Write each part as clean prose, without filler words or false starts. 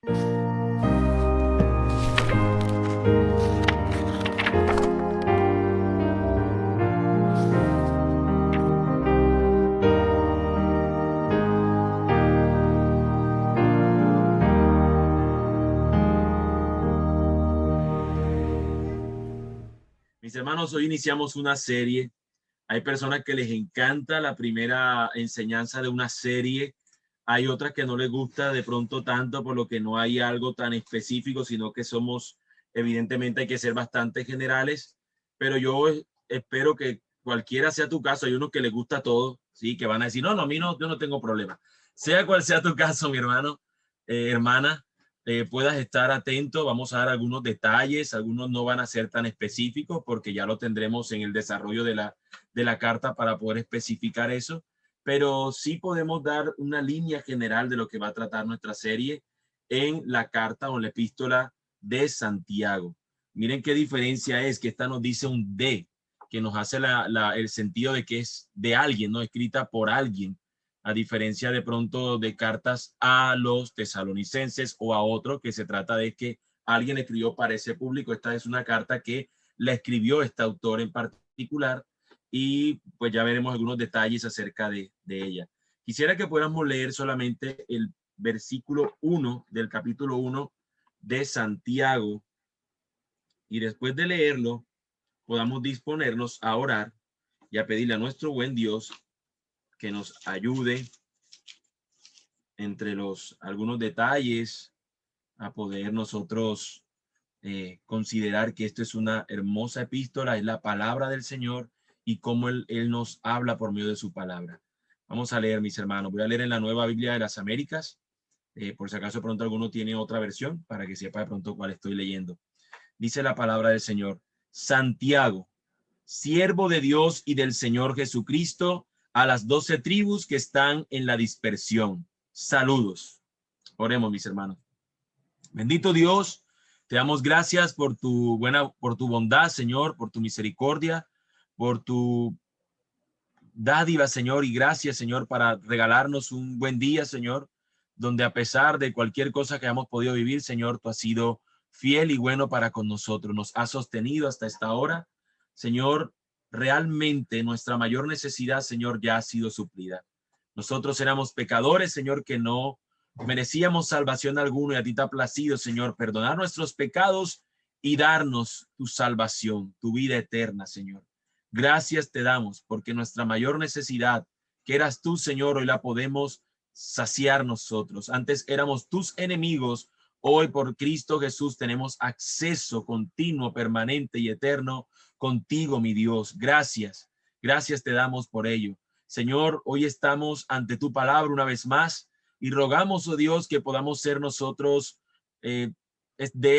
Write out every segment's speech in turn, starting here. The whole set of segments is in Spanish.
Mis hermanos, hoy iniciamos una serie. Hay personas que les encanta la primera enseñanza de una serie. Hay otras que no les gusta de pronto tanto por lo que no hay algo tan específico, sino que somos, evidentemente hay que ser bastante generales, pero yo espero que cualquiera sea tu caso. Hay unos que les gusta todo, sí, que van a decir, no, a mí no, yo no tengo problema. Sea cual sea tu caso, mi hermano, hermana, puedas estar atento. Vamos a dar algunos detalles, algunos no van a ser tan específicos porque ya lo tendremos en el desarrollo de la carta para poder especificar eso, pero sí podemos dar una línea general de lo que va a tratar nuestra serie en la carta o la epístola de Santiago. Miren qué diferencia es que esta nos dice un de, que nos hace el sentido de que es de alguien, no escrita por alguien, a diferencia de pronto de cartas a los tesalonicenses o a otro, que se trata de que alguien escribió para ese público. Esta es una carta que la escribió este autor en particular y pues ya veremos algunos detalles acerca de ella. Quisiera que pudiéramos leer solamente el versículo 1 del capítulo 1 de Santiago y después de leerlo podamos disponernos a orar y a pedirle a nuestro buen Dios que nos ayude entre algunos detalles a poder nosotros considerar que esto es una hermosa epístola, es la palabra del Señor y cómo él nos habla por medio de su palabra. Vamos a leer, mis hermanos. Voy a leer en la Nueva Biblia de las Américas, por si acaso pronto alguno tiene otra versión, para que sepa de pronto cuál estoy leyendo. Dice la palabra del Señor: Santiago, siervo de Dios y del Señor Jesucristo, a las 12 tribus que están en la dispersión. Saludos. Oremos, mis hermanos. Bendito Dios, te damos gracias por tu bondad, Señor, por tu misericordia, por tu dádiva, Señor, y gracias, Señor, para regalarnos un buen día, Señor, donde a pesar de cualquier cosa que hayamos podido vivir, Señor, tú has sido fiel y bueno para con nosotros, nos has sostenido hasta esta hora. Señor, realmente nuestra mayor necesidad, Señor, ya ha sido suplida. Nosotros éramos pecadores, Señor, que no merecíamos salvación alguna, y a ti te ha placido, Señor, perdonar nuestros pecados y darnos tu salvación, tu vida eterna, Señor. Gracias te damos porque nuestra mayor necesidad, que eras tú, Señor, hoy la podemos saciar nosotros. Antes éramos tus enemigos, hoy por Cristo Jesús tenemos acceso continuo, permanente y eterno contigo, mi Dios. Gracias, gracias te damos por ello. Señor, hoy estamos ante tu palabra una vez más y rogamos, oh Dios, que podamos ser nosotros de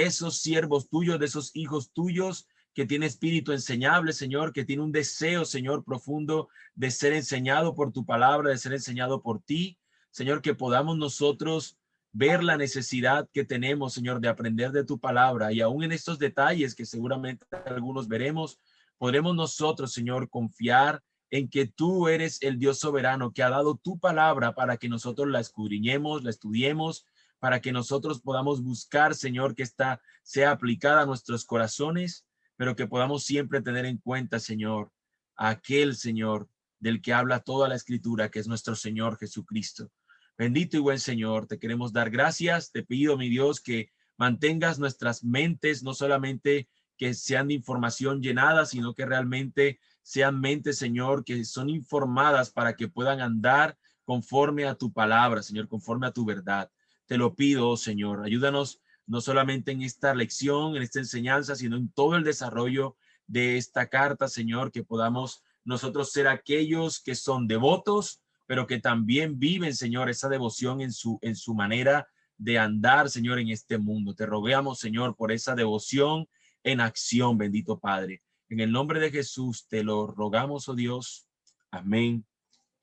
esos siervos tuyos, de esos hijos tuyos, que tiene espíritu enseñable, Señor, que tiene un deseo, Señor, profundo de ser enseñado por tu palabra, de ser enseñado por ti. Señor, que podamos nosotros ver la necesidad que tenemos, Señor, de aprender de tu palabra, y aún en estos detalles que seguramente algunos veremos, podremos nosotros, Señor, confiar en que tú eres el Dios soberano que ha dado tu palabra para que nosotros la escudriñemos, la estudiemos, para que nosotros podamos buscar, Señor, que esta sea aplicada a nuestros corazones, pero que podamos siempre tener en cuenta, Señor, a aquel Señor del que habla toda la escritura, que es nuestro Señor Jesucristo. Bendito y buen Señor, te queremos dar gracias. Te pido, mi Dios, que mantengas nuestras mentes, no solamente que sean de información llenada, sino que realmente sean mentes, Señor, que son informadas para que puedan andar conforme a tu palabra, Señor, conforme a tu verdad. Te lo pido, Señor, ayúdanos no solamente en esta lección, en esta enseñanza, sino en todo el desarrollo de esta carta, Señor, que podamos nosotros ser aquellos que son devotos, pero que también viven, Señor, esa devoción en su manera de andar, Señor, en este mundo. Te rogamos, Señor, por esa devoción en acción, bendito Padre. En el nombre de Jesús te lo rogamos, oh Dios. Amén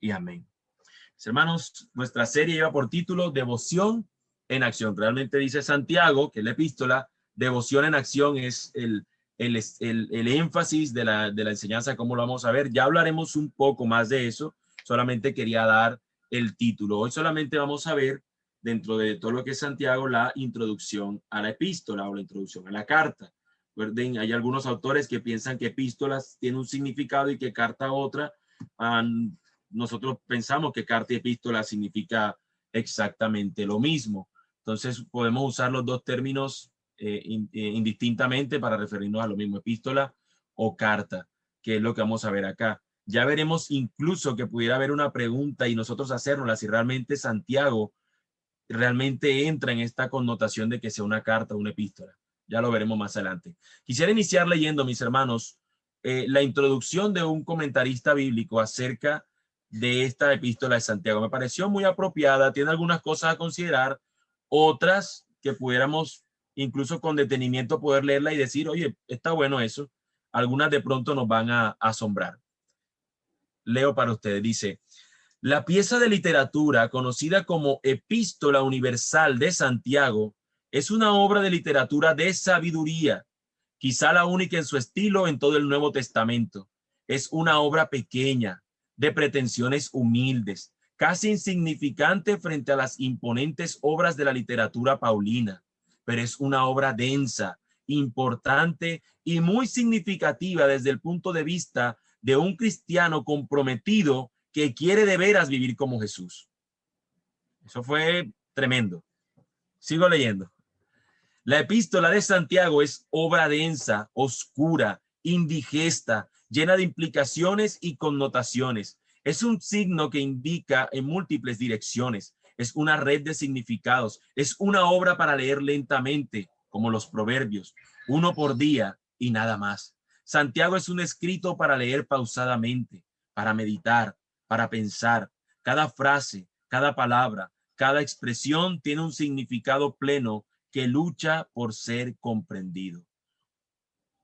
y amén. Mis hermanos, nuestra serie lleva por título Devoción en acción. Realmente dice Santiago, que la epístola, devoción en acción es el énfasis de la enseñanza, como lo vamos a ver. Ya hablaremos un poco más de eso. Solamente quería dar el título. Hoy solamente vamos a ver dentro de todo lo que es Santiago, la introducción a la epístola o la introducción a la carta. Recuerden, hay algunos autores que piensan que epístolas tiene un significado y que carta otra. Nosotros pensamos que carta y epístola significa exactamente lo mismo. Entonces podemos usar los dos términos indistintamente para referirnos a lo mismo, epístola o carta, que es lo que vamos a ver acá. Ya veremos incluso que pudiera haber una pregunta y nosotros hacernosla si realmente Santiago realmente entra en esta connotación de que sea una carta o una epístola. Ya lo veremos más adelante. Quisiera iniciar leyendo, mis hermanos, la introducción de un comentarista bíblico acerca de esta epístola de Santiago. Me pareció muy apropiada, tiene algunas cosas a considerar, otras que pudiéramos incluso con detenimiento poder leerla y decir, oye, está bueno eso. Algunas de pronto nos van a asombrar. Leo para ustedes, dice: la pieza de literatura conocida como Epístola Universal de Santiago es una obra de literatura de sabiduría, quizá la única en su estilo en todo el Nuevo Testamento. Es una obra pequeña, de pretensiones humildes, casi insignificante frente a las imponentes obras de la literatura paulina, pero es una obra densa, importante y muy significativa desde el punto de vista de un cristiano comprometido que quiere de veras vivir como Jesús. Eso fue tremendo. Sigo leyendo. La epístola de Santiago es obra densa, oscura, indigesta, llena de implicaciones y connotaciones. Es un signo que indica en múltiples direcciones. Es una red de significados. Es una obra para leer lentamente, como los proverbios, uno por día y nada más. Santiago es un escrito para leer pausadamente, para meditar, para pensar. Cada frase, cada palabra, cada expresión tiene un significado pleno que lucha por ser comprendido.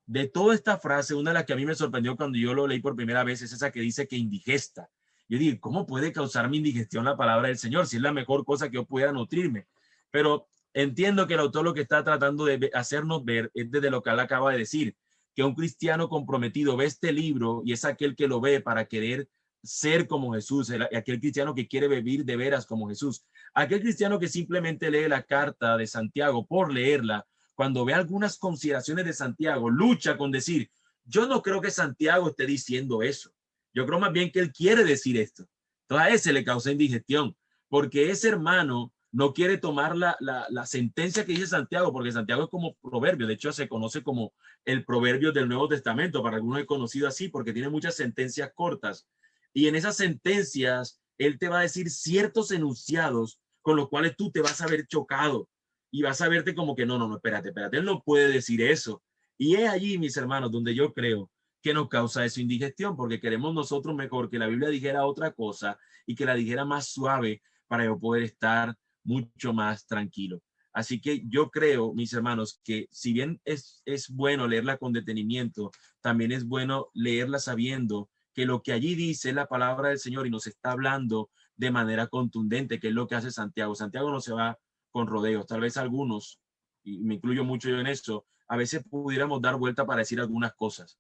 De toda esta frase, una de las que a mí me sorprendió cuando yo lo leí por primera vez es esa que dice que indigesta. Yo digo, ¿cómo puede causarme indigestión la palabra del Señor? Si es la mejor cosa que yo pudiera nutrirme. Pero entiendo que el autor lo que está tratando de hacernos ver es desde lo que él acaba de decir, que un cristiano comprometido ve este libro y es aquel que lo ve para querer ser como Jesús, aquel cristiano que quiere vivir de veras como Jesús. Aquel cristiano que simplemente lee la carta de Santiago por leerla, cuando ve algunas consideraciones de Santiago, lucha con decir, yo no creo que Santiago esté diciendo eso. Yo creo más bien que él quiere decir esto. Entonces a ese le causa indigestión, porque ese hermano no quiere tomar la sentencia que dice Santiago, porque Santiago es como proverbio. De hecho, se conoce como el proverbio del Nuevo Testamento. Para algunos es conocido así, porque tiene muchas sentencias cortas. Y en esas sentencias, él te va a decir ciertos enunciados con los cuales tú te vas a ver chocado y vas a verte como que no, espérate, él no puede decir eso. Y es allí, mis hermanos, donde yo creo que nos causa eso indigestión, porque queremos nosotros mejor que la Biblia dijera otra cosa y que la dijera más suave para yo poder estar mucho más tranquilo. Así que yo creo, mis hermanos, que si bien es bueno leerla con detenimiento, también es bueno leerla sabiendo que lo que allí dice es la palabra del Señor y nos está hablando de manera contundente, que es lo que hace Santiago. Santiago no se va con rodeos. Tal vez algunos, y me incluyo mucho yo en eso, a veces pudiéramos dar vuelta para decir algunas cosas.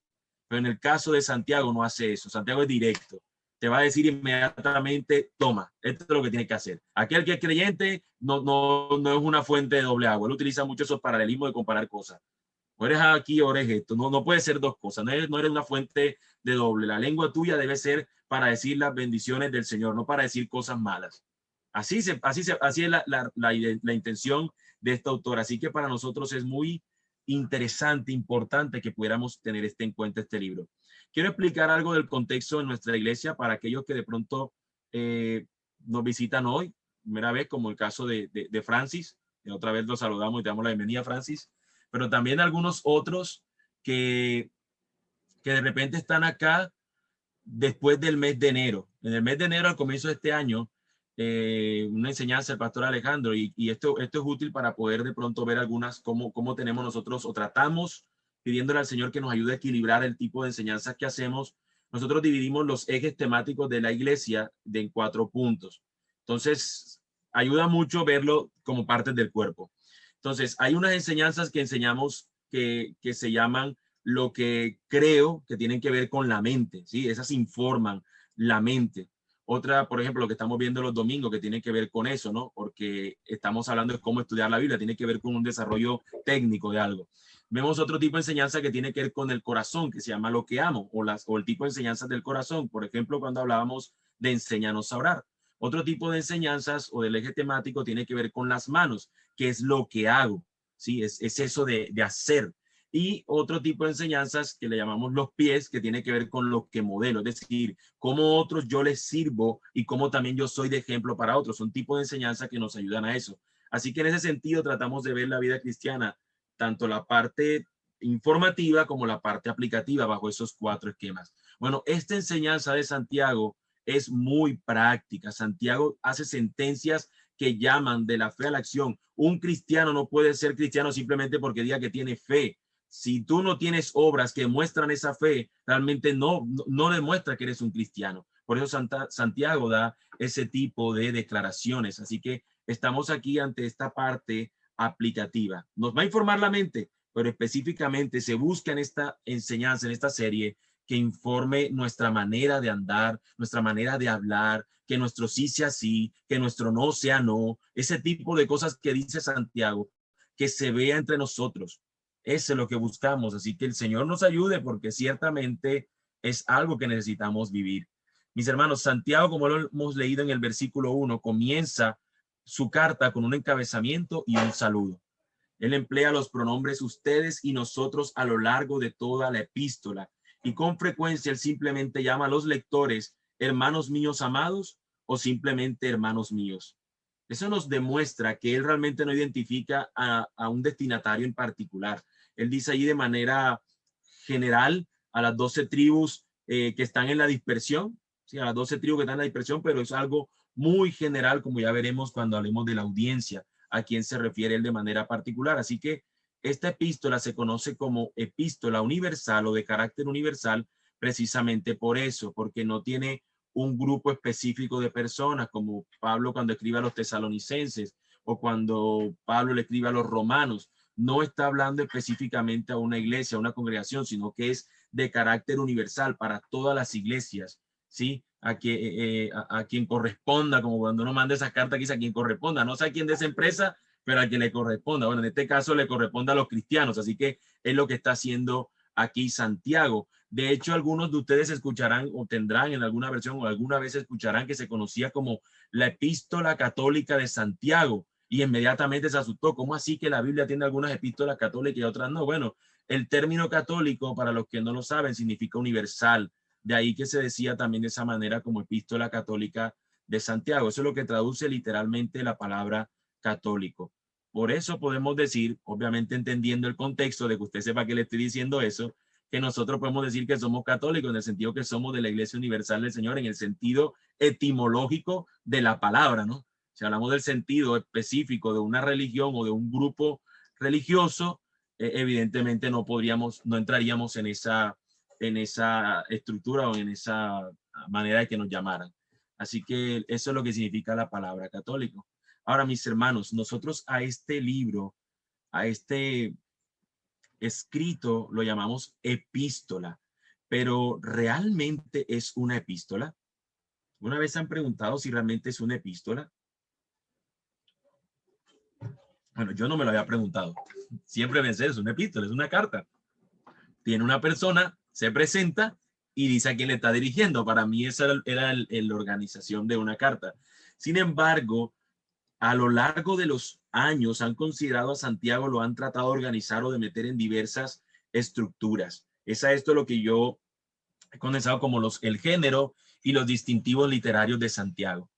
Pero en el caso de Santiago no hace eso. Santiago es directo. Te va a decir inmediatamente, toma, esto es lo que tienes que hacer. Aquel que es creyente no es una fuente de doble agua. Él utiliza mucho esos paralelismos de comparar cosas. O eres aquí o eres esto. No puede ser dos cosas. No eres una fuente de doble. La lengua tuya debe ser para decir las bendiciones del Señor, no para decir cosas malas. Así es la intención de este autor. Así que para nosotros es muy interesante, importante que pudiéramos tener en cuenta este libro. Quiero explicar algo del contexto en nuestra iglesia para aquellos que de pronto nos visitan hoy, primera vez, como el caso de Francis. Y otra vez los saludamos y te damos la bienvenida, Francis. Pero también algunos otros que de repente están acá después del mes de enero. En el mes de enero, al comienzo de este año, una enseñanza del pastor Alejandro, y esto es útil para poder de pronto ver algunas, cómo tenemos nosotros o tratamos, pidiéndole al Señor que nos ayude a equilibrar el tipo de enseñanzas que hacemos. Nosotros dividimos los ejes temáticos de la iglesia en 4 puntos. Entonces, ayuda mucho verlo como partes del cuerpo. Entonces, hay unas enseñanzas que enseñamos que se llaman lo que creo que tienen que ver con la mente, ¿sí? Esas informan la mente. Otra, por ejemplo, lo que estamos viendo los domingos, que tiene que ver con eso, ¿no? Porque estamos hablando de cómo estudiar la Biblia, tiene que ver con un desarrollo técnico de algo. Vemos otro tipo de enseñanza que tiene que ver con el corazón, que se llama lo que amo, o el tipo de enseñanzas del corazón. Por ejemplo, cuando hablábamos de enséñanos a orar. Otro tipo de enseñanzas o del eje temático tiene que ver con las manos, que es lo que hago, ¿sí? Es eso de hacer. Y otro tipo de enseñanzas que le llamamos los pies, que tiene que ver con lo que modelo, es decir, cómo otros yo les sirvo y cómo también yo soy de ejemplo para otros. Son tipos de enseñanza que nos ayudan a eso. Así que en ese sentido tratamos de ver la vida cristiana, tanto la parte informativa como la parte aplicativa bajo esos 4 esquemas. Bueno, esta enseñanza de Santiago es muy práctica. Santiago hace sentencias que llaman de la fe a la acción. Un cristiano no puede ser cristiano simplemente porque diga que tiene fe. Si tú no tienes obras que muestran esa fe, realmente no demuestra que eres un cristiano. Por eso Santiago da ese tipo de declaraciones. Así que estamos aquí ante esta parte aplicativa. Nos va a informar la mente, pero específicamente se busca en esta enseñanza, en esta serie, que informe nuestra manera de andar, nuestra manera de hablar, que nuestro sí sea sí, que nuestro no sea no, ese tipo de cosas que dice Santiago, que se vea entre nosotros. Eso es lo que buscamos. Así que el Señor nos ayude porque ciertamente es algo que necesitamos vivir. Mis hermanos, Santiago, como lo hemos leído en el versículo 1, comienza su carta con un encabezamiento y un saludo. Él emplea los pronombres ustedes y nosotros a lo largo de toda la epístola. Y con frecuencia él simplemente llama a los lectores hermanos míos amados o simplemente hermanos míos. Eso nos demuestra que él realmente no identifica a un destinatario en particular. Él dice ahí de manera general a las 12 tribus que están en la dispersión, ¿sí? A las 12 tribus que están en la dispersión, pero es algo muy general, como ya veremos cuando hablemos de la audiencia, a quién se refiere él de manera particular. Así que esta epístola se conoce como epístola universal o de carácter universal precisamente por eso, porque no tiene un grupo específico de personas, como Pablo cuando escribe a los tesalonicenses o cuando Pablo le escribe a los romanos. No está hablando específicamente a una iglesia, a una congregación, sino que es de carácter universal para todas las iglesias, ¿sí? A quien corresponda, como cuando uno manda esa carta, quizá a quien corresponda, no sé a quién de esa empresa, pero a quien le corresponda. Bueno, en este caso le corresponde a los cristianos, así que es lo que está haciendo aquí Santiago. De hecho, algunos de ustedes escucharán o tendrán en alguna versión o alguna vez escucharán que se conocía como la epístola católica de Santiago y inmediatamente se asustó. ¿Cómo así que la Biblia tiene algunas epístolas católicas y otras no? Bueno, el término católico, para los que no lo saben, significa universal. De ahí que se decía también de esa manera como epístola católica de Santiago. Eso es lo que traduce literalmente la palabra católico. Por eso podemos decir, obviamente entendiendo el contexto de que usted sepa que le estoy diciendo eso, que nosotros podemos decir que somos católicos en el sentido que somos de la Iglesia Universal del Señor, en el sentido etimológico de la palabra, ¿no? Si hablamos del sentido específico de una religión o de un grupo religioso, evidentemente no entraríamos en esa estructura o en esa manera de que nos llamaran. Así que eso es lo que significa la palabra católico. Ahora, mis hermanos, nosotros a este libro, a este escrito lo llamamos epístola, pero ¿realmente es una epístola? ¿Una vez han preguntado si realmente es una epístola? Bueno, yo no me lo había preguntado. Siempre pensé, es una epístola, es una carta. Tiene una persona, se presenta y dice a quién le está dirigiendo. Para mí esa era la organización de una carta. Sin embargo, a lo largo de los años han considerado a Santiago, lo han tratado de organizar o de meter en diversas estructuras. Es a esto lo que yo he condensado como el género y los distintivos literarios de Santiago.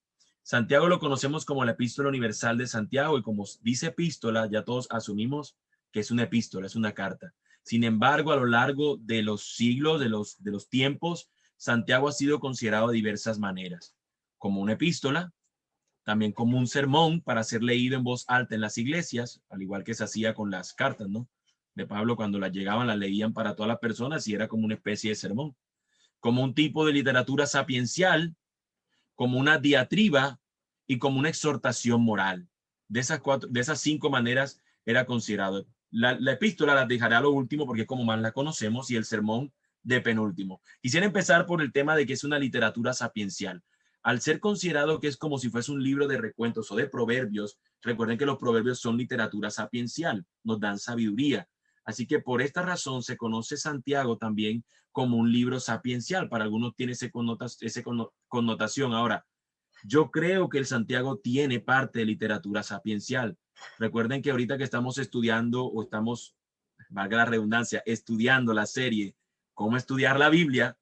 Santiago lo conocemos como la epístola universal de Santiago y como dice epístola, ya todos asumimos que es una epístola, es una carta. Sin embargo, a lo largo de los siglos, de los tiempos, Santiago ha sido considerado de diversas maneras, como una epístola, también como un sermón para ser leído en voz alta en las iglesias, al igual que se hacía con las cartas, ¿no? De Pablo, cuando las llegaban, las leían para todas las personas y era como una especie de sermón, como un tipo de literatura sapiencial, como una diatriba y como una exhortación moral. De esas 5 maneras era considerado. La epístola la dejaré a lo último porque es como más la conocemos y el sermón de penúltimo. Quisiera empezar por el tema de que es una literatura sapiencial. al ser considerado que es como si fuese un libro de recuentos o de proverbios, recuerden que los proverbios son literatura sapiencial, nos dan sabiduría. Así que por esta razón se conoce Santiago también como un libro sapiencial. Para algunos tiene esa connotación. Ahora, yo creo que el Santiago tiene parte de literatura sapiencial. Recuerden que ahorita que estamos estudiando o estamos, valga la redundancia, estudiando la serie Cómo estudiar la Biblia,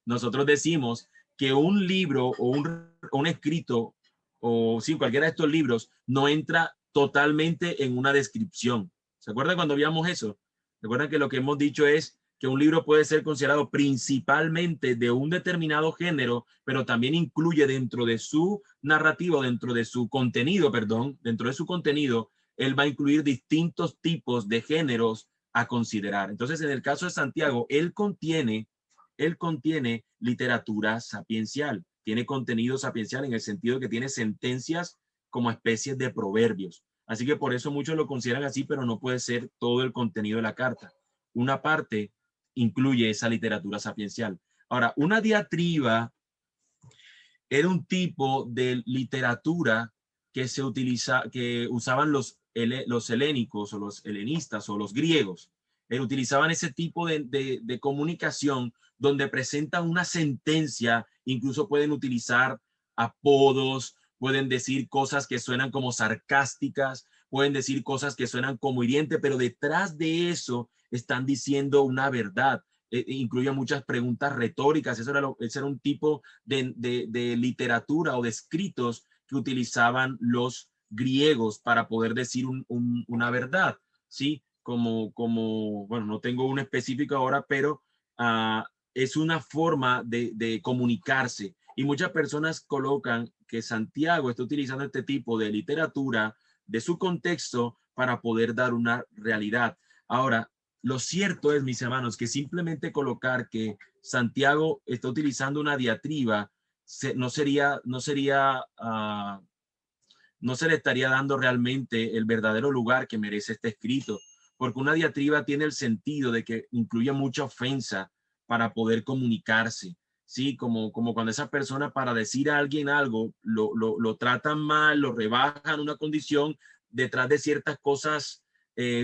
nosotros decimos que un libro o un escrito o sí, cualquiera de estos libros no entra totalmente en una descripción. ¿Se acuerdan cuando veíamos eso? Recuerden que lo que hemos dicho es que un libro puede ser considerado principalmente de un determinado género, pero también incluye dentro de su narrativo, dentro de su contenido, perdón, dentro de su contenido, él va a incluir distintos tipos de géneros a considerar. Entonces, en el caso de Santiago, él contiene literatura sapiencial, tiene contenido sapiencial en el sentido de que tiene sentencias como especies de proverbios. Así que por eso muchos lo consideran así, pero no puede ser todo el contenido de la carta. Una parte incluye esa literatura sapiencial. Ahora, una diatriba era un tipo de literatura que se utiliza, que usaban los helénicos o los helenistas o los griegos. Utilizaban ese tipo de comunicación donde presentan una sentencia, incluso pueden utilizar apodos, pueden decir cosas que suenan como sarcásticas, pueden decir cosas que suenan como hirientes, pero detrás de eso están diciendo una verdad. Incluye muchas preguntas retóricas. Ese era un tipo de literatura o de escritos que utilizaban los griegos para poder decir una verdad, ¿sí? Bueno, no tengo un específico ahora, pero es una forma de comunicarse. Y muchas personas colocan que Santiago está utilizando este tipo de literatura de su contexto para poder dar una realidad. Ahora, lo cierto es, mis hermanos, que simplemente colocar que Santiago está utilizando una diatriba no se le estaría dando realmente el verdadero lugar que merece este escrito, porque una diatriba tiene el sentido de que incluye mucha ofensa para poder comunicarse, ¿sí? Como cuando esa persona para decir a alguien algo lo tratan mal, lo rebajan una condición detrás de ciertas cosas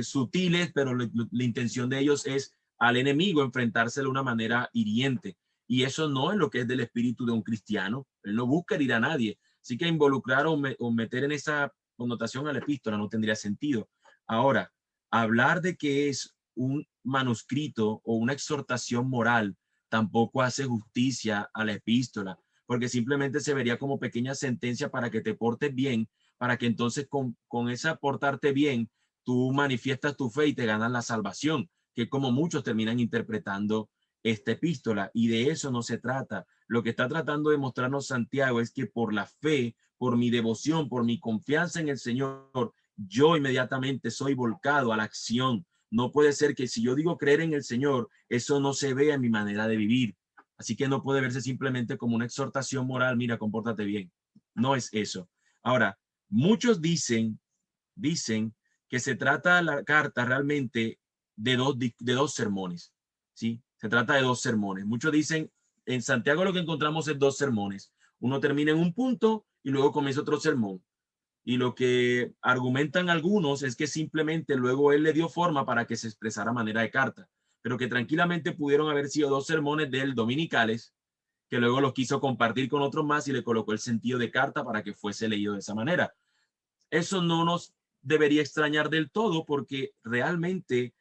sutiles, pero la intención de ellos es al enemigo enfrentárselo de una manera hiriente. Y eso no es lo que es del espíritu de un cristiano. Él no busca herir a nadie. Así que involucrar o meter en esa connotación a la epístola no tendría sentido. Ahora, hablar de que es un manuscrito o una exhortación moral tampoco hace justicia a la epístola, porque simplemente se vería como pequeña sentencia para que te portes bien, para que entonces con esa portarte bien, tú manifiestas tu fe y te ganas la salvación, que como muchos terminan interpretando esta epístola, y de eso no se trata. Lo que está tratando de mostrarnos Santiago es que por la fe, por mi devoción, por mi confianza en el Señor, yo inmediatamente soy volcado a la acción. No puede ser que si yo digo creer en el Señor, eso no se vea en mi manera de vivir. Así que no puede verse simplemente como una exhortación moral, mira, compórtate bien. No es eso. Ahora, muchos dicen que se trata la carta realmente de dos sermones, ¿sí? Se trata de dos sermones. Muchos dicen, en Santiago lo que encontramos es dos sermones. Uno termina en un punto y luego comienza otro sermón. Y lo que argumentan algunos es que simplemente luego él le dio forma para que se expresara a manera de carta, pero que tranquilamente pudieron haber sido dos sermones de él dominicales, que luego los quiso compartir con otros más y le colocó el sentido de carta para que fuese leído de esa manera. Eso no nos debería extrañar del todo porque realmente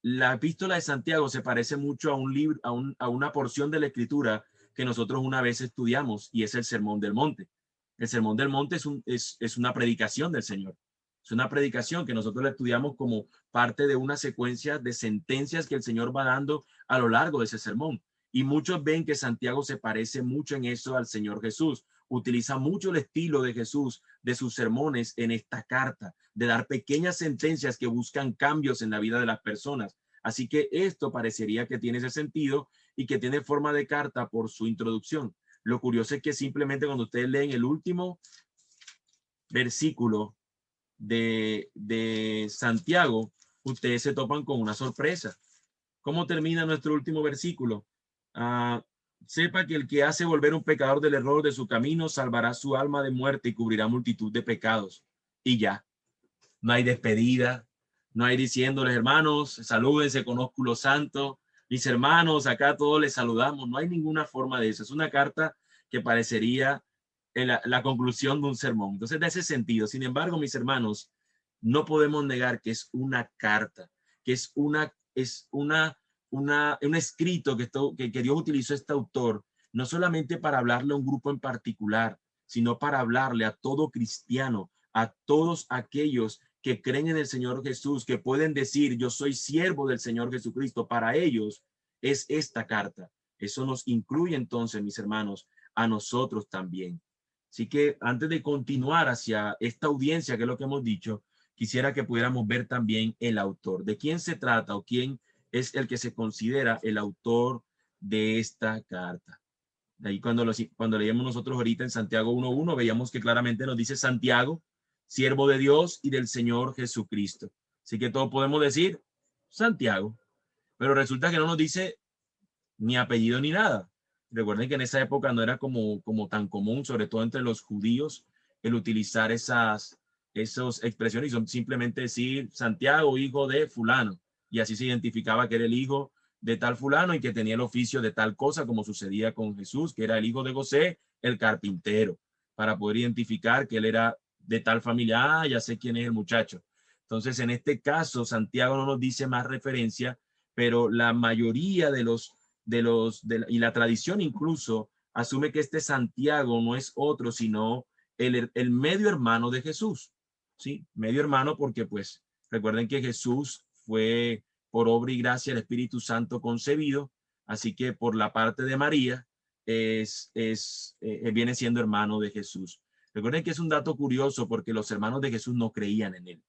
la epístola de Santiago se parece mucho a un libro, a una porción de la escritura que nosotros una vez estudiamos y es el Sermón del Monte. El Sermón del Monte es una predicación del Señor. Es una predicación que nosotros la estudiamos como parte de una secuencia de sentencias que el Señor va dando a lo largo de ese sermón. Y muchos ven que Santiago se parece mucho en eso al Señor Jesús. Utiliza mucho el estilo de Jesús, de sus sermones en esta carta, de dar pequeñas sentencias que buscan cambios en la vida de las personas. Así que esto parecería que tiene ese sentido y que tiene forma de carta por su introducción. Lo curioso es que simplemente cuando ustedes leen el último versículo de Santiago, ustedes se topan con una sorpresa. ¿Cómo termina nuestro último versículo? sepa que el que hace volver un pecador del error de su camino salvará su alma de muerte y cubrirá multitud de pecados. Y ya, no hay despedida, no hay diciéndoles, hermanos, salúdense con ósculo santo, mis hermanos, acá todos les saludamos, no hay ninguna forma de eso. Es una carta que parecería la conclusión de un sermón. Entonces, de ese sentido, sin embargo, mis hermanos, no podemos negar que es una carta, que es un escrito que Dios utilizó este autor, no solamente para hablarle a un grupo en particular, sino para hablarle a todo cristiano, a todos aquellos que creen en el Señor Jesús, que pueden decir, yo soy siervo del Señor Jesucristo. Para ellos es esta carta. Eso nos incluye entonces, mis hermanos, a nosotros también. Así que antes de continuar hacia esta audiencia, que es lo que hemos dicho, quisiera que pudiéramos ver también el autor. ¿De quién se trata o quién es el que se considera el autor de esta carta? De ahí cuando leíamos nosotros ahorita en Santiago 1:1, veíamos que claramente nos dice Santiago, siervo de Dios y del Señor Jesucristo. Así que todos podemos decir Santiago, pero resulta que no nos dice ni apellido ni nada. Recuerden que en esa época no era como tan común, sobre todo entre los judíos, el utilizar esas expresiones, y son simplemente decir Santiago, hijo de fulano, y así se identificaba que era el hijo de tal fulano y que tenía el oficio de tal cosa, como sucedía con Jesús, que era el hijo de José, el carpintero, para poder identificar que él era de tal familia. Ya sé quién es el muchacho. Entonces, en este caso, Santiago no nos dice más referencia, pero la mayoría y la tradición incluso asume que este Santiago no es otro, sino el medio hermano de Jesús. ¿Sí? Medio hermano porque pues recuerden que Jesús fue por obra y gracia del Espíritu Santo concebido, así que por la parte de María viene siendo hermano de Jesús. Recuerden que es un dato curioso porque los hermanos de Jesús no creían en él.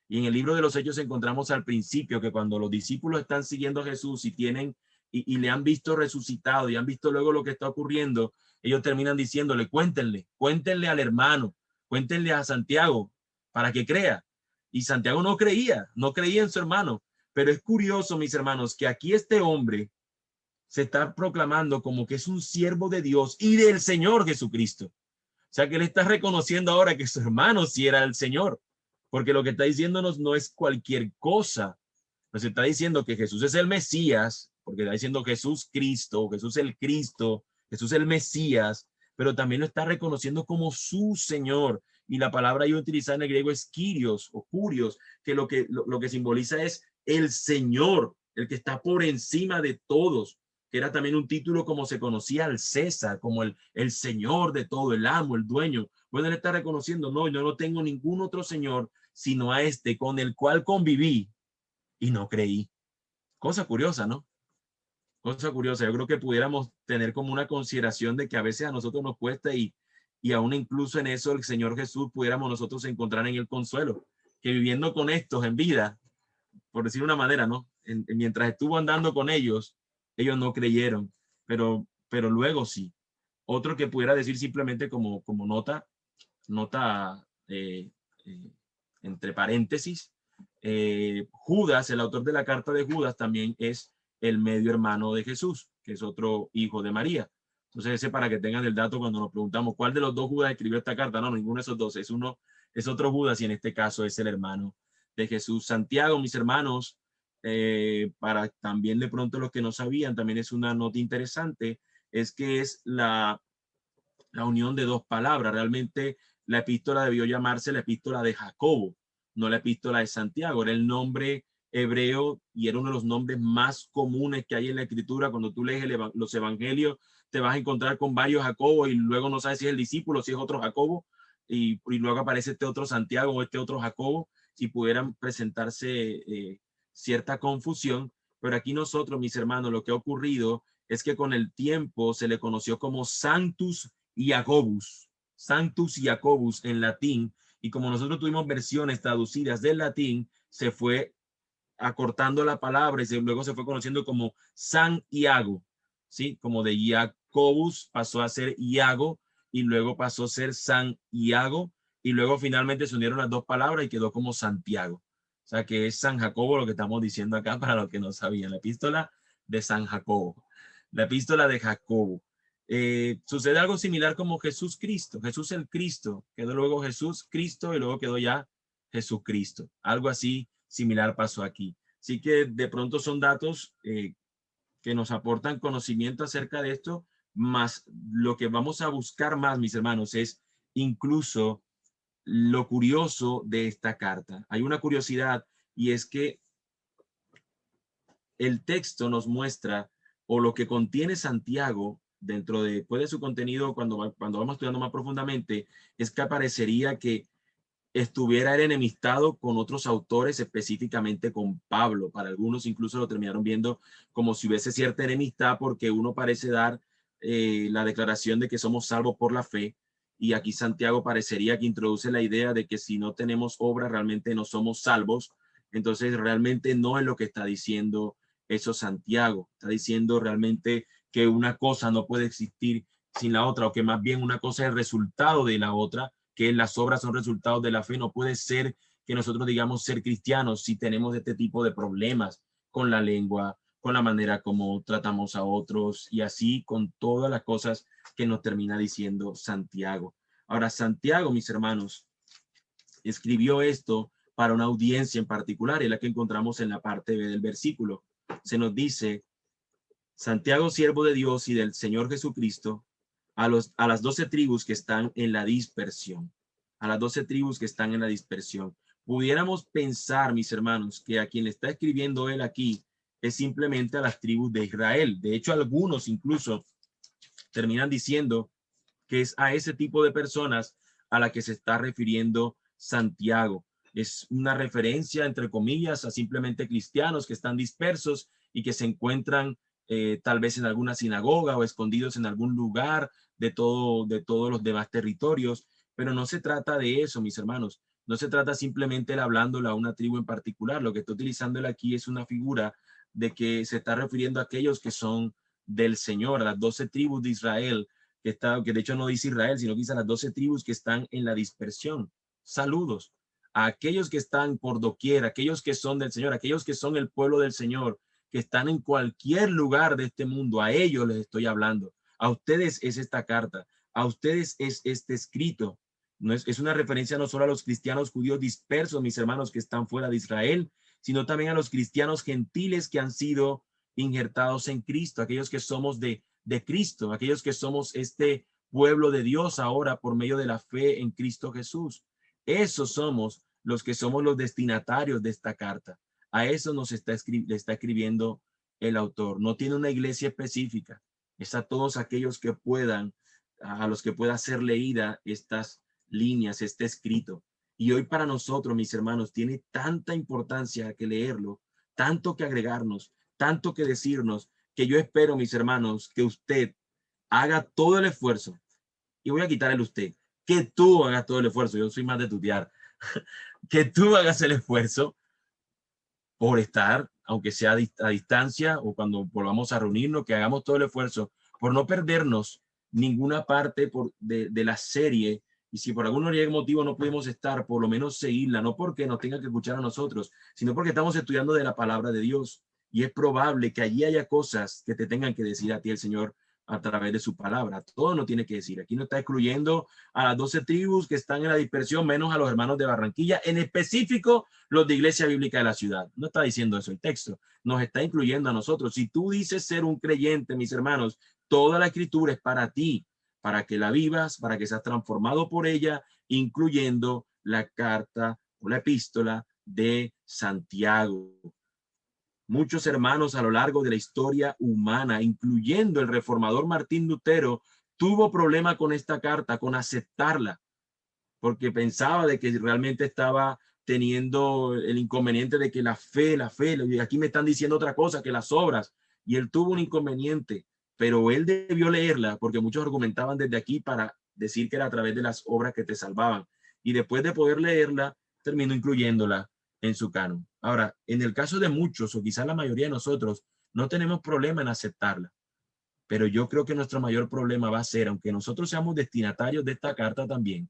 Y en el libro de los Hechos encontramos al principio que cuando los discípulos están siguiendo a Jesús y le han visto resucitado y han visto luego lo que está ocurriendo, ellos terminan diciéndole, cuéntenle al hermano, cuéntenle a Santiago para que crea. Y Santiago no creía en su hermano. Pero es curioso, mis hermanos, que aquí este hombre se está proclamando como que es un siervo de Dios y del Señor Jesucristo. O sea, que él está reconociendo ahora que su hermano sí era el Señor, porque lo que está diciéndonos no es cualquier cosa. Nos está diciendo que Jesús es el Mesías, porque está diciendo Jesús Cristo, Jesús el Cristo, Jesús el Mesías, pero también lo está reconociendo como su Señor. Y la palabra yo utilizada en el griego es Kyrios o Curios, que lo que simboliza es el Señor, el que está por encima de todos, que era también un título como se conocía al César, como el Señor de todo, el amo, el dueño. Bueno, él está reconociendo, no, yo no tengo ningún otro Señor, sino a este con el cual conviví y no creí. Cosa curiosa, ¿no? Cosa curiosa. Yo creo que pudiéramos tener como una consideración de que a veces a nosotros nos cuesta y aún incluso en eso el Señor Jesús pudiéramos nosotros encontrar en el consuelo, que viviendo con estos en vida, por decir una manera, ¿no? Mientras estuvo andando con ellos no creyeron, pero luego sí. Otro que pudiera decir simplemente como nota entre paréntesis, Judas, el autor de la carta de Judas, también es el medio hermano de Jesús, que es otro hijo de María. Entonces, ese para que tengan el dato cuando nos preguntamos cuál de los dos Judas escribió esta carta. No, ninguno de esos dos, es otro Judas y en este caso es el hermano de Jesús. Santiago, mis hermanos, para también de pronto los que no sabían, también es una nota interesante, es que es la unión de dos palabras. Realmente la epístola debió llamarse la epístola de Jacobo, no la epístola de Santiago. Era el nombre hebreo y era uno de los nombres más comunes que hay en la escritura. Cuando tú lees los evangelios, te vas a encontrar con varios Jacobos y luego no sabes si es el discípulo, si es otro Jacobo, y luego aparece este otro Santiago o este otro Jacobo, y pudieran presentarse cierta confusión. Pero aquí nosotros, mis hermanos, lo que ha ocurrido es que con el tiempo se le conoció como Sanctus Jacobus en latín, y como nosotros tuvimos versiones traducidas del latín, se fue acortando la palabra y luego se fue conociendo como San Iago, ¿sí? Como de Jacobus pasó a ser Iago y luego pasó a ser San Iago y luego finalmente se unieron las dos palabras y quedó como Santiago. O sea que es San Jacobo lo que estamos diciendo acá para los que no sabían, la epístola de San Jacobo. la epístola de Jacobo. Sucede algo similar como Jesús Cristo, Jesús el Cristo, quedó luego Jesús Cristo y luego quedó ya Jesucristo. Algo así similar pasó aquí. Así que de pronto son datos que nos aportan conocimiento acerca de esto, más lo que vamos a buscar más, mis hermanos, es incluso lo curioso de esta carta. Hay una curiosidad y es que el texto nos muestra o lo que contiene Santiago dentro de, después de su contenido, cuando vamos estudiando más profundamente, es que parecería que estuviera él enemistado con otros autores, específicamente con Pablo. Para algunos incluso lo terminaron viendo como si hubiese cierta enemistad porque uno parece dar la declaración de que somos salvos por la fe. Y aquí Santiago parecería que introduce la idea de que si no tenemos obra realmente no somos salvos. Entonces realmente no es lo que está diciendo eso Santiago. Está diciendo realmente que una cosa no puede existir sin la otra, o que más bien una cosa es el resultado de la otra, que las obras son resultados de la fe. No puede ser que nosotros digamos ser cristianos si tenemos este tipo de problemas con la lengua, con la manera como tratamos a otros y así con todas las cosas que nos termina diciendo Santiago. Ahora, Santiago, mis hermanos, escribió esto para una audiencia en particular, es la que encontramos en la parte B del versículo. Se nos dice, Santiago, siervo de Dios y del Señor Jesucristo, a las 12 tribus que están en la dispersión, a las 12 tribus que están en la dispersión. Pudiéramos pensar, mis hermanos, que a quien le está escribiendo él aquí es simplemente a las tribus de Israel. De hecho, algunos incluso terminan diciendo que es a ese tipo de personas a la que se está refiriendo Santiago. Es una referencia, entre comillas, a simplemente cristianos que están dispersos y que se encuentran tal vez en alguna sinagoga o escondidos en algún lugar de todos los demás territorios. Pero no se trata de eso, mis hermanos. No se trata simplemente de hablándole a una tribu en particular. Lo que está utilizando él aquí es una figura de que se está refiriendo a aquellos que son del Señor, a las 12 tribus de Israel, que de hecho no dice Israel, sino que dice a las 12 tribus que están en la dispersión. Saludos a aquellos que están por doquier, aquellos que son del Señor, aquellos que son el pueblo del Señor, que están en cualquier lugar de este mundo. A ellos les estoy hablando. A ustedes es esta carta, a ustedes es este escrito. No es una referencia no solo a los cristianos judíos dispersos, mis hermanos, que están fuera de Israel, sino también a los cristianos gentiles que han sido injertados en Cristo, aquellos que somos de Cristo, aquellos que somos este pueblo de Dios ahora por medio de la fe en Cristo Jesús. Esos somos los que somos los destinatarios de esta carta. A eso nos está escribiendo el autor. No tiene una iglesia específica. Es a todos aquellos que puedan, a los que pueda ser leída estas líneas, este escrito. Y hoy para nosotros, mis hermanos, tiene tanta importancia que leerlo, tanto que agregarnos, tanto que decirnos, que yo espero, mis hermanos, que usted haga todo el esfuerzo. Y voy a quitar el usted. Que tú hagas todo el esfuerzo. Yo soy más de tutear. Que tú hagas el esfuerzo por estar, aunque sea a distancia o cuando volvamos a reunirnos, que hagamos todo el esfuerzo por no perdernos ninguna parte de la serie. Y si por algún motivo no pudimos estar, por lo menos seguirla, no porque nos tenga que escuchar a nosotros, sino porque estamos estudiando de la palabra de Dios. Y es probable que allí haya cosas que te tengan que decir a ti el Señor a través de su palabra. Todo no tiene que decir. Aquí no está excluyendo a las 12 tribus que están en la dispersión, menos a los hermanos de Barranquilla, en específico los de Iglesia Bíblica de la Ciudad. No está diciendo eso el texto. Nos está incluyendo a nosotros. Si tú dices ser un creyente, mis hermanos, toda la escritura es para ti, para que la vivas, para que seas transformado por ella, incluyendo la carta o la epístola de Santiago. Muchos hermanos a lo largo de la historia humana, incluyendo el reformador Martín Lutero, tuvo problema con esta carta, con aceptarla, porque pensaba de que realmente estaba teniendo el inconveniente de que la fe, y aquí me están diciendo otra cosa, que las obras, y él tuvo un inconveniente, pero él debió leerla, porque muchos argumentaban desde aquí para decir que era a través de las obras que te salvaban, y después de poder leerla, terminó incluyéndola en su canon. Ahora, en el caso de muchos, o quizás la mayoría de nosotros, no tenemos problema en aceptarla, pero yo creo que nuestro mayor problema va a ser, aunque nosotros seamos destinatarios de esta carta también,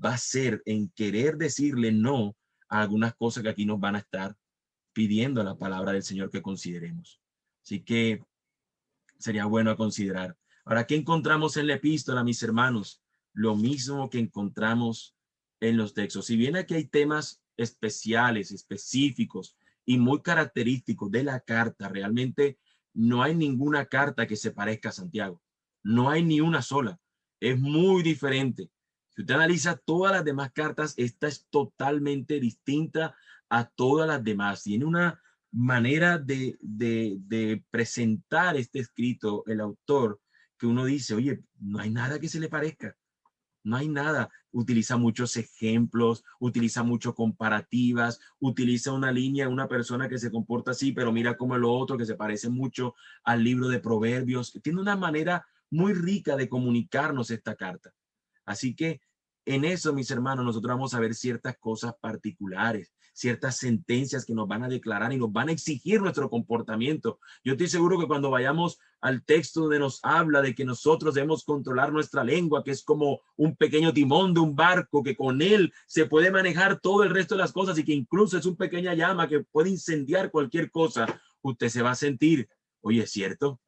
va a ser en querer decirle no a algunas cosas que aquí nos van a estar pidiendo a la palabra del Señor que consideremos. Así que Sería bueno a considerar. Ahora, ¿qué encontramos en la epístola, mis hermanos? Lo mismo que encontramos en los textos. Si bien aquí hay temas especiales, específicos y muy característicos de la carta, realmente no hay ninguna carta que se parezca a Santiago. No hay ni una sola. Es muy diferente. Si usted analiza todas las demás cartas, esta es totalmente distinta a todas las demás. Tiene una manera de presentar este escrito, el autor, que uno dice, oye, no hay nada que se le parezca. No hay nada. Utiliza muchos ejemplos, utiliza mucho comparativas, utiliza una línea, una persona que se comporta así, pero mira como el otro que se parece mucho al libro de Proverbios. Tiene una manera muy rica de comunicarnos esta carta. Así que en eso, mis hermanos, nosotros vamos a ver ciertas cosas particulares, ciertas sentencias que nos van a declarar y nos van a exigir nuestro comportamiento. Yo estoy seguro que cuando vayamos al texto donde nos habla de que nosotros debemos controlar nuestra lengua, que es como un pequeño timón de un barco, que con él se puede manejar todo el resto de las cosas y que incluso es una pequeña llama que puede incendiar cualquier cosa, usted se va a sentir, oye, ¿es cierto?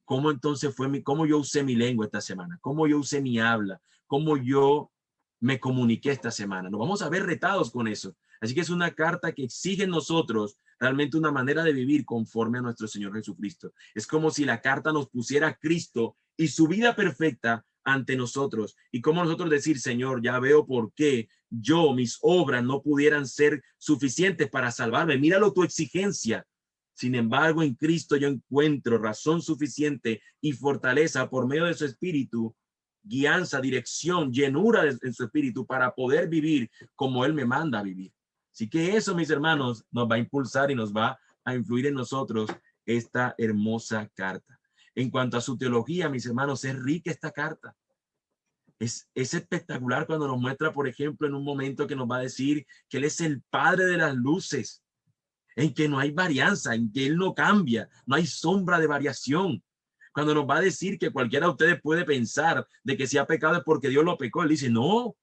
¿Cómo entonces cómo yo usé mi lengua esta semana? ¿Cómo yo usé mi habla? ¿Cómo yo me comuniqué esta semana? Nos vamos a ver retados con eso. Así que es una carta que exige en nosotros realmente una manera de vivir conforme a nuestro Señor Jesucristo. Es como si la carta nos pusiera a Cristo y su vida perfecta ante nosotros. Y como nosotros decir, Señor, ya veo por qué mis obras no pudieran ser suficientes para salvarme. Míralo tu exigencia. Sin embargo, en Cristo yo encuentro razón suficiente y fortaleza por medio de su espíritu, guianza, dirección, llenura en su espíritu para poder vivir como Él me manda a vivir. Así que eso, mis hermanos, nos va a impulsar y nos va a influir en nosotros esta hermosa carta. En cuanto a su teología, mis hermanos, es rica esta carta. Es espectacular cuando nos muestra, por ejemplo, en un momento que nos va a decir que Él es el Padre de las luces, en que no hay varianza, en que Él no cambia, no hay sombra de variación. Cuando nos va a decir que cualquiera de ustedes puede pensar de que si ha pecado es porque Dios lo pecó, Él dice, no,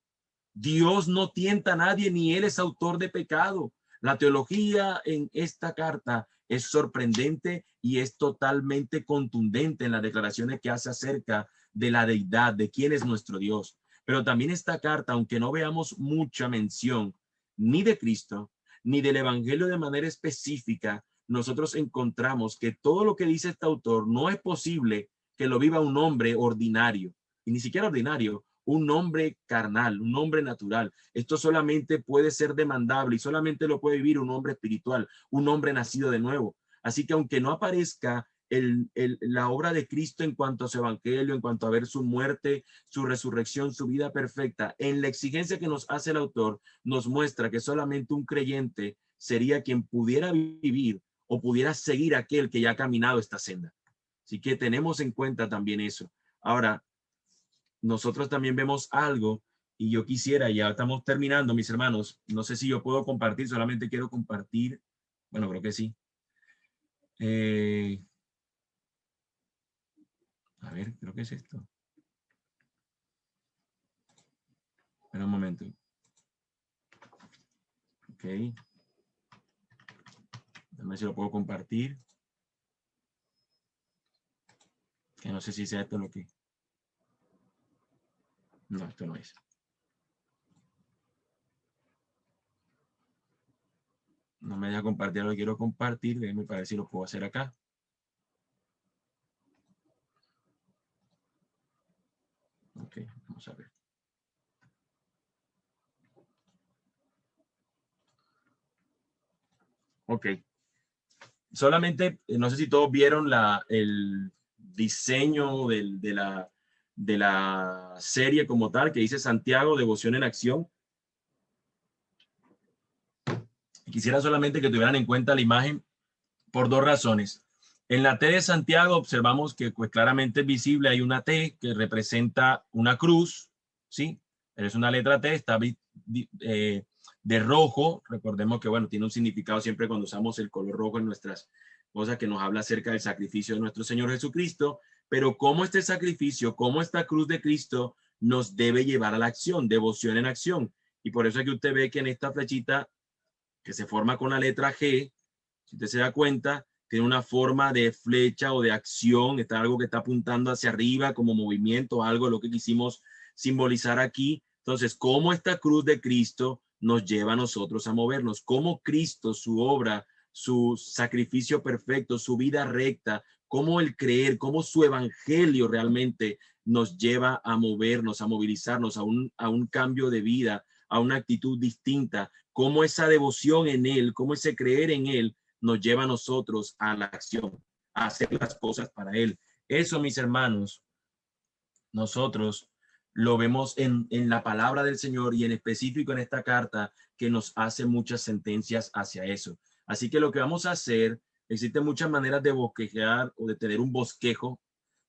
Dios no tienta a nadie, ni Él es autor de pecado. La teología en esta carta es sorprendente y es totalmente contundente en las declaraciones que hace acerca de la deidad, de quién es nuestro Dios. Pero también esta carta, aunque no veamos mucha mención ni de Cristo, ni del Evangelio de manera específica, nosotros encontramos que todo lo que dice este autor no es posible que lo viva un hombre ordinario, y ni siquiera ordinario, un hombre carnal, un hombre natural. Esto solamente puede ser demandable y solamente lo puede vivir un hombre espiritual, un hombre nacido de nuevo. Así que aunque no aparezca la obra de Cristo en cuanto a su evangelio, en cuanto a ver su muerte, su resurrección, su vida perfecta, en la exigencia que nos hace el autor, nos muestra que solamente un creyente sería quien pudiera vivir o pudiera seguir aquel que ya ha caminado esta senda. Así que tenemos en cuenta también eso. Ahora, nosotros también vemos algo y yo quisiera, ya estamos terminando, mis hermanos, no sé si yo puedo compartir, solamente quiero compartir, bueno, creo que sí. A ver, creo que es esto. Espera un momento. Ok. Déjame ver si lo puedo compartir. Que no sé si sea esto lo que... No, esto no es. No me deja compartir lo que quiero compartir. Déjenme para ver si lo puedo hacer acá. Ok, vamos a ver. Ok. Solamente, no sé si todos vieron el diseño de la serie como tal, que dice Santiago, Devoción en Acción. Quisiera solamente que tuvieran en cuenta la imagen por dos razones. En la T de Santiago observamos que pues, claramente es visible, hay una T que representa una cruz, ¿sí? Es una letra T, está de rojo. Recordemos que, bueno, tiene un significado siempre cuando usamos el color rojo en nuestras cosas que nos habla acerca del sacrificio de nuestro Señor Jesucristo, pero cómo este sacrificio, cómo esta cruz de Cristo nos debe llevar a la acción, devoción en acción. Y por eso es que usted ve que en esta flechita que se forma con la letra G, si usted se da cuenta, tiene una forma de flecha o de acción, está algo que está apuntando hacia arriba como movimiento, algo lo que quisimos simbolizar aquí. Entonces, cómo esta cruz de Cristo nos lleva a nosotros a movernos, cómo Cristo, su obra, su sacrificio perfecto, su vida recta, cómo el creer, cómo su evangelio realmente nos lleva a movernos, a movilizarnos a un cambio de vida, a una actitud distinta, cómo esa devoción en él, cómo ese creer en él nos lleva a nosotros a la acción, a hacer las cosas para él. Eso, mis hermanos, nosotros lo vemos en la palabra del Señor y en específico en esta carta que nos hace muchas sentencias hacia eso. Así que lo que vamos a hacer, existen muchas maneras de bosquejar o de tener un bosquejo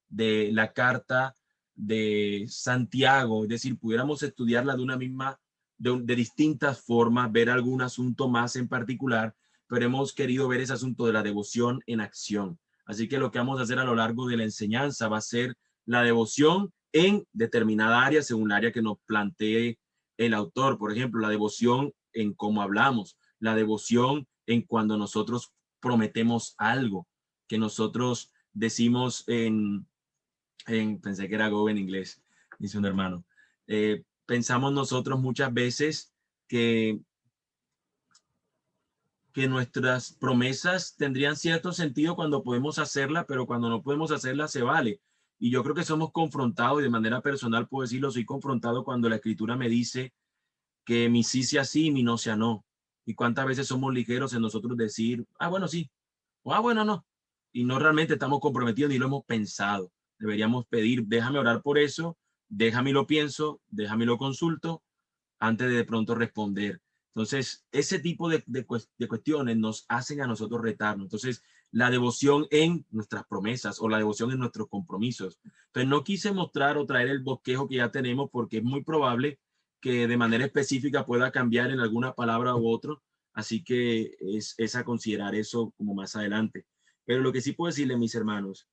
de la carta de Santiago, es decir, pudiéramos estudiarla de una misma, de distintas formas, ver algún asunto más en particular, pero hemos querido ver ese asunto de la devoción en acción. Así que lo que vamos a hacer a lo largo de la enseñanza va a ser la devoción en determinada área, según el área que nos plantee el autor. Por ejemplo, la devoción en cómo hablamos, la devoción en cuando nosotros prometemos algo, que nosotros decimos pensé que era go en inglés, dice un hermano. Pensamos nosotros muchas veces que nuestras promesas tendrían cierto sentido cuando podemos hacerla, pero cuando no podemos hacerla se vale. Y yo creo que somos confrontados, y de manera personal puedo decirlo, soy confrontado cuando la escritura me dice que mi sí sea sí y mi no sea no. Y cuántas veces somos ligeros en nosotros decir, ah, bueno, sí, o ah, bueno, no. Y no realmente estamos comprometidos ni lo hemos pensado. Deberíamos pedir, déjame orar por eso, déjame lo pienso, déjame lo consulto antes de pronto responder. Entonces, ese tipo de cuestiones nos hacen a nosotros retarnos. Entonces, la devoción en nuestras promesas o la devoción en nuestros compromisos. Entonces, no quise mostrar o traer el bosquejo que ya tenemos porque es muy probable que de manera específica pueda cambiar en alguna palabra u otro. Así que es a considerar eso como más adelante. Pero lo que sí puedo decirle, mis hermanos,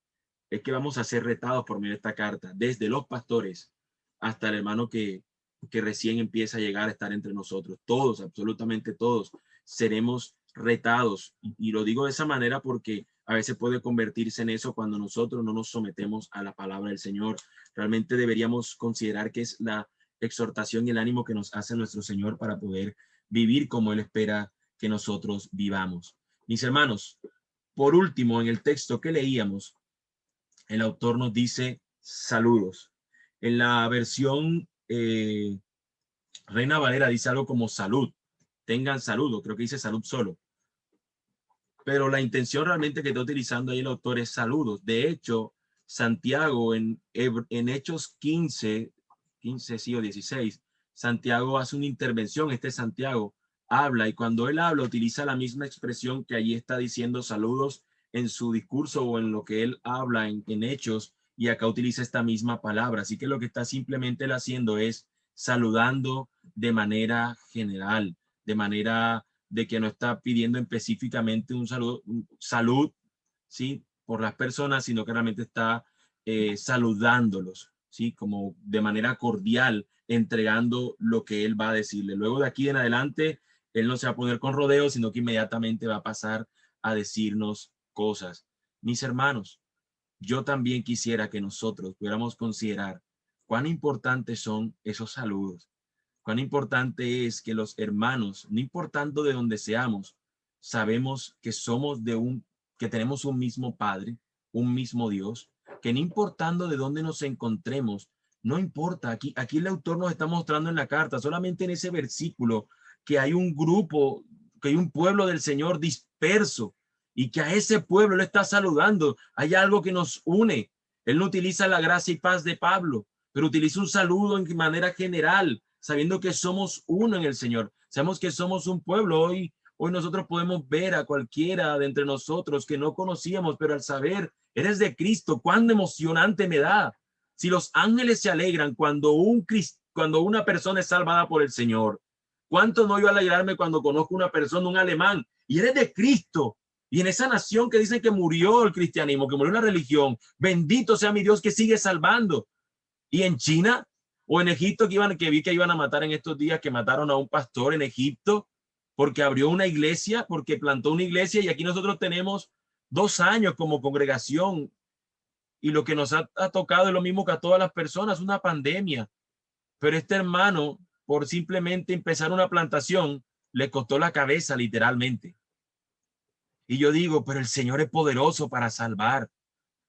es que vamos a ser retados por medio de esta carta, desde los pastores hasta el hermano que recién empieza a llegar a estar entre nosotros. Todos, absolutamente todos, seremos retados. Y lo digo de esa manera porque a veces puede convertirse en eso cuando nosotros no nos sometemos a la palabra del Señor. Realmente deberíamos considerar que es la exhortación y el ánimo que nos hace nuestro Señor para poder vivir como Él espera que nosotros vivamos. Mis hermanos, por último, en el texto que leíamos, el autor nos dice saludos. En la versión Reina Valera dice algo como salud, tengan salud, creo que dice salud solo. Pero la intención realmente que está utilizando ahí el autor es saludos. De hecho, Santiago en Hechos 15 sí o 16, Santiago hace una intervención, Santiago habla y cuando él habla utiliza la misma expresión que allí está diciendo saludos en su discurso o en lo que él habla en Hechos y acá utiliza esta misma palabra. Así que lo que está simplemente él haciendo es saludando de manera general, de manera de que no está pidiendo específicamente un salud, ¿sí? Por las personas, sino que realmente está saludándolos, ¿sí? Como de manera cordial, entregando lo que él va a decirle. Luego de aquí en adelante, él no se va a poner con rodeos, sino que inmediatamente va a pasar a decirnos cosas. Mis hermanos, yo también quisiera que nosotros pudiéramos considerar cuán importantes son esos saludos. Cuán importante es que los hermanos, no importando de dónde seamos, sabemos que somos que tenemos un mismo Padre, un mismo Dios, que no importando de dónde nos encontremos, no importa, aquí el autor nos está mostrando en la carta, solamente en ese versículo, que hay un grupo, que hay un pueblo del Señor disperso y que a ese pueblo le está saludando. Hay algo que nos une. Él no utiliza la gracia y paz de Pablo, pero utiliza un saludo en manera general, sabiendo que somos uno en el Señor. Sabemos que somos un pueblo. Hoy nosotros podemos ver a cualquiera de entre nosotros que no conocíamos, pero al saber, eres de Cristo, cuán emocionante me da. Si los ángeles se alegran cuando una persona es salvada por el Señor, ¿cuánto no yo alegrarme cuando conozco una persona, un alemán, y eres de Cristo? Y en esa nación que dicen que murió el cristianismo, que murió la religión, bendito sea mi Dios que sigue salvando. Y en China o en Egipto que vi que iban a matar en estos días, que mataron a un pastor en Egipto porque abrió una iglesia, porque plantó una iglesia, y aquí nosotros tenemos 2 años como congregación y lo que nos ha tocado es lo mismo que a todas las personas, una pandemia. Pero este hermano, por simplemente empezar una plantación, le costó la cabeza literalmente. Y yo digo, pero el Señor es poderoso para salvar.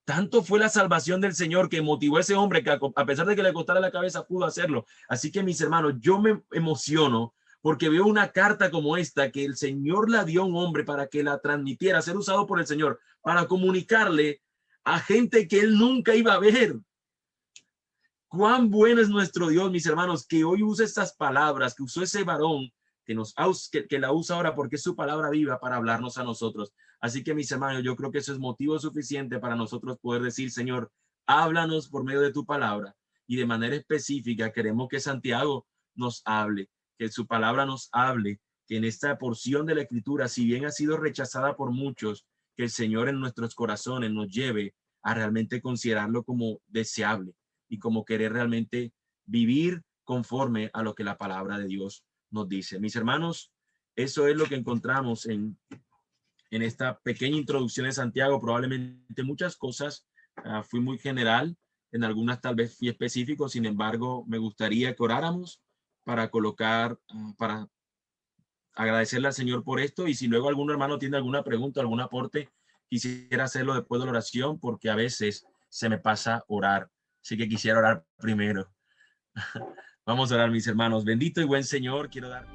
Tanto fue la salvación del Señor que motivó a ese hombre que a pesar de que le costara la cabeza pudo hacerlo. Así que mis hermanos, yo me emociono porque veo una carta como esta que el Señor la dio a un hombre para que la transmitiera, ser usado por el Señor para comunicarle a gente que él nunca iba a ver. Cuán bueno es nuestro Dios, mis hermanos, que hoy usa estas palabras, que usó ese varón que la usa ahora porque es su palabra viva para hablarnos a nosotros. Así que, mis hermanos, yo creo que eso es motivo suficiente para nosotros poder decir, Señor, háblanos por medio de tu palabra. Y de manera específica queremos que Santiago nos hable, que su palabra nos hable, que en esta porción de la Escritura, si bien ha sido rechazada por muchos, que el Señor en nuestros corazones nos lleve a realmente considerarlo como deseable y como querer realmente vivir conforme a lo que la palabra de Dios nos dice. Mis hermanos, eso es lo que encontramos en esta pequeña introducción de Santiago. Probablemente muchas cosas fui muy general, en algunas tal vez fui específico. Sin embargo, me gustaría que oráramos para colocar, para agradecerle al Señor por esto, y si luego algún hermano tiene alguna pregunta, algún aporte, quisiera hacerlo después de la oración, porque a veces se me pasa orar. Así que quisiera orar primero. Vamos a orar, mis hermanos. Bendito y buen Señor, quiero dar